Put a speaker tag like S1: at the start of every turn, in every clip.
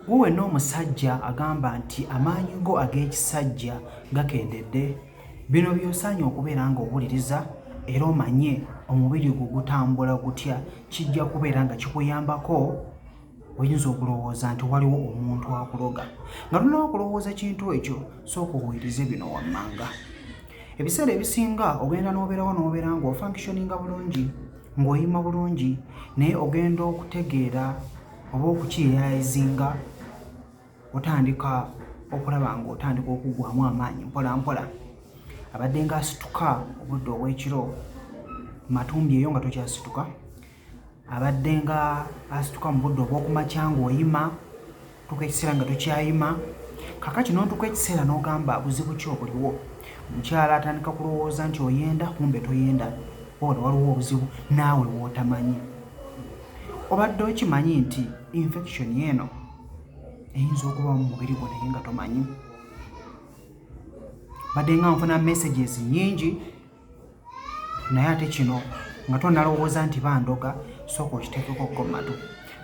S1: Wowe n'omusajja agamba nti amaanyi go ag'ekisajja gakendedde. Bino by'osaanye okubeera ng'owuliriza era omanye omubiri gwo gutambula gutya, kijja kubeera nga kikuyambako. Oyinza okulowooza nti waliwo omuntu akuloga. Nga tonnaba kulowooza kintu ekyo, sooka owulirize bino wammanga. Ebiseera ebisinga ogenda n'obeera ng'ofunctioninga bulungi, ng'oyima bulungi, naye ogenda okutegeera oba okukirealizinga, otandika okulaba ng'otandika okuggwaamu amaanyi mpola mpola. Abadde ng'asituka obudde obw'ekiro, matumbi eyo nga tokyasituka. Abadde nga asituka mu budde obw'okumakya ng'oyima, tuka ekiseera nga tokyayima. Kaakati n'ontuka ekiseera n'ogamba buzibu ki obuliwo. Omukyala atandika kulowooza nti oyenda, kumbe toyenda, wabula waliwo obuzibu naawe w'otamanyi. Obadde okimanyi nti infection eno eyinza okuba mu mubiri gwo naye nga tomanyi. Badde nga nfuna messages nnyingi, naye ate kino nga tonnalowooza nti bandoga, sooka okiteekekokko mu matu.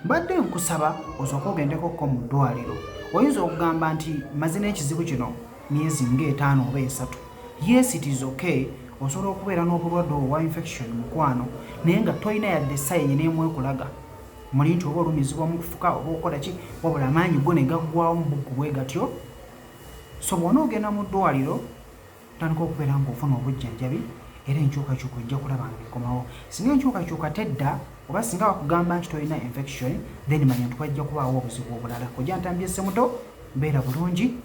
S1: Mbadde nkusaba osooke ogendekokko mu ddwaliro. Oyinza okugamba nti maze n'ekizibu kino myezi ng'etaano oba esatu. Yes, it is okay. Osobola okubeera n'obulwadde obwa infection mukwano, naye nga toyina yadde essaayi n'emu ekulaga. Muli nti oba olumizibwa mu kufuka oba okola ki, wabula amaanyi go ne gaggwaawo mu buggu bwe gatyo. So bw'ona ogenda mu ddwaliro, otandika okubeera ng'ofuna obujjanjabi era enkyukakyuka ojja kulaba nga ekomawo. Singa enkyukakyuka tedda oba singa bakugamba nti tolina infection, then manya nti wajja kubaawo obuzibu obulala. Ojja ntambye ssemuto, mbeera bulungi.